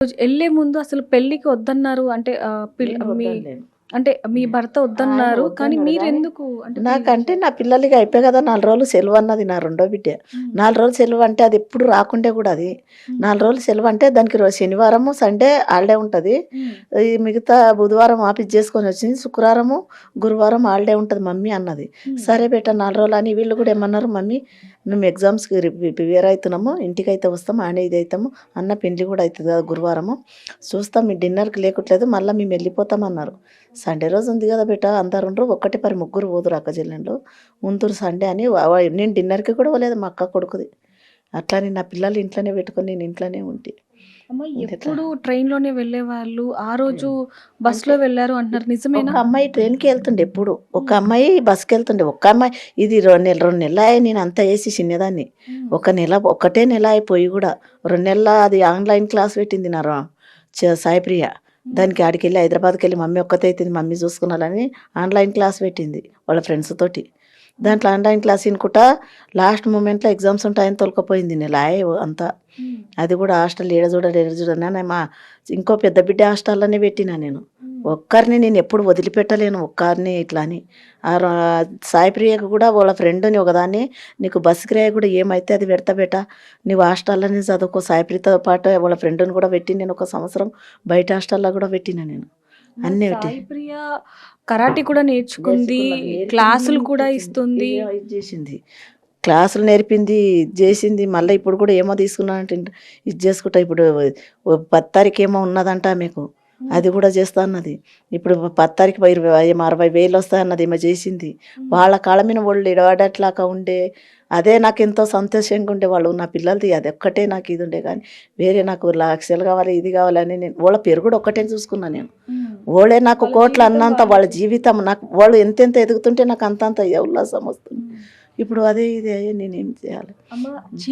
రోజు ఎళ్ళే ముందు అసలు పెళ్ళికి వద్దన్నారు. అంటే నేను మీ వద్దనలేను. అంటే మీ భర్త ఆయన వద్దన్నారు. కానీ వద్దన్నాడు గానీ, మీరెందుకు అంటే నాకంటే నా పిల్లలకి అయిపోయాయి కదా! 4 రోజులు సెలవన్నది నా రెండో బిడ్డ. హ్మ్. 4 రోజులు సెలవంటే అది ఎప్పుడు రాకుండే గూడా అది. హ్మ్. 4 రోజులు సెలవంటే దానికి శనివారము, సండే హాలిడే ఉంటది. హ్మ్. ఈ మిగతా బుధవారం ఆఫీస్ చేసుకొనొచ్చింది. శుక్రవారము, గురువారం హాలిడే ఉంటది మమ్మీ అన్నది. హ్మ్. సరే బేటా 4 రోజులని వీళ్ళు గూడా ఏమన్నారు, మమ్మీ మేము ఎగ్జామ్స్‌కి ప్రిపేర్ అయితున్నాము. ఇంటికైతే వస్తాం. ఆడే ఇదైతాము. అన్న పెండ్లి గూడా అయితది కదా గురువారము. చూస్తాం మీ డిన్నర్‌కి లేకుట్లేదు మళ్ళా మేము వెళ్ళిపోతామన్నారు. సండే రోజు ఉంది కదా బేటా అందరుండ్రు ఒక్కటే పరి ముగ్గురు పోదురు అక్క చెల్లెండ్లు. ఉందురు సండే అని నేను డిన్నర్‌కి కూడా పోలేదు మా అక్క కొడుకుది. అట్లని నా పిల్లలు ఇంట్లోనే పెట్టుకొని నేను ఇంట్లోనే ఉంటి. అమ్మ ఎట్లా ఎప్పుడు ట్రైన్‌లోనే వెళ్ళేవాళ్ళు. ఆ రోజు అంటే బస్‌లో వెళ్లారు అంటున్నారు. ఒక నిజమేనా? అమ్మాయి ట్రైన్‌కి ఎళ్తుండే ఎప్పుడు. ఒక హ్మ్. అమ్మాయి బస్‌కెళ్తుండే. ఒక్క అమ్మాయి ఇది 2 నెలలాయే నేను అంతా ఏసి చిన్నదాన్ని. హ్మ్. ఒక నెల ఒకటే నెల అయిపోయి గూడా. 2 నెలల అది ఆన్‌లైన్ క్లాస్ పెట్టింది నా సాయిప్రియ. హ్మ్. దానికి ఆడికెళ్ళి హైదరాబాద్‌కెళ్ళి మమ్మీ ఒక్కతే అయితుంది మమ్మీ చూసుకునాలని ఆన్‌లైన్ క్లాస్ పెట్టింది వాళ్ళ ఫ్రెండ్స్ తోటి. హ్మ్. దాంట్లో ఆన్‌లైన్ క్లాస్ ఇనుకుంటా లాస్ట్ మొమెంట్‌లో ఎగ్జామ్స్ ఉంటాయని తోలుకపోయింది నెలాయే అంతా. హ్మ్. అది గూడా హాస్టల్ ఏడ చూడడు, ఏడ చూడను అని ఇంకో పెద్ద బిడ్డ హాస్టల్‌లోనే పెట్టినా నేను. హ్మ్. ఒక్కరిని నేనెప్పుడు వదిలిపెట్టలేను ఒక్కరిని ఇట్లా అని. సాయి ప్రియకి గూడా వాళ్ళ ఫ్రెండ్‌ని ఒకదాన్ని నీకు బస్ కిరాయి గూడా ఏమైతే అది పెడతా బేటా. నువ్వు హాస్టల్‌లోనే చదువుకో సాయి ప్రియతో పాటు వాళ్ళ ఫ్రెండ్‌ని కూడా పెట్టి నేను ఒక సంవత్సరం బయట హాస్టల్‌లో గూడా పెట్టినా నేను. అమ్మ అన్నీ పెట్టి. సాయి ప్రియ కరాటే కూడా నేర్చుకుంది. నేర్చుకున్నది. నేర్పింది క్లాసులు కూడా ఇచ్చేసింది. ఇస్తుంది. ఇది జేసింది. క్లాసులు నేర్పింది, ఇది జేసింది. మళ్ళా ఇప్పుడు గూడా ఏమో తీసుకున్నానంటే ఇది జేసుకుంటా ఇప్పుడు 10 తారీఖేమో ఉన్నదంట ఆమెకు. హ్మ్. అది గూడా జేస్తా అన్నది. ఇప్పుడు 10 తారీఖు 60,000 వస్తాయన్నది ఈమె జేసింది. హ్మ్. వాళ్ళ కాళ్ళ మీద వాళ్ళు నిలబడేట్లాగా ఉండే అదే నాకెంతో సంతోషంగా ఉండేవాళ్ళు. నా పిల్లలది అదొక్కటే నాకు ఇది ఉండే గానీ, వేరే నాకు లక్షలు గావాలి, ఇది గావాలని నేను వాళ్ళ పెరుగుడు ఒక్కటే చూసుకున్నా నేను. హ్మ్. ఓళ్ళే నాకు వాళ్ళ కోట్లు జీవితం అన్నంత వాళ్ళ వాళ్ళకి. జీవితం నాకు వాళ్ళు ఎంతెంత ఎదుగుతుంటే నాకు అంతంత ఉల్లాసం వస్తుంది. హ్మ్. ఇప్పుడు అదే ఇది అయ్యే నేనేం చేయాలి? అమ్మ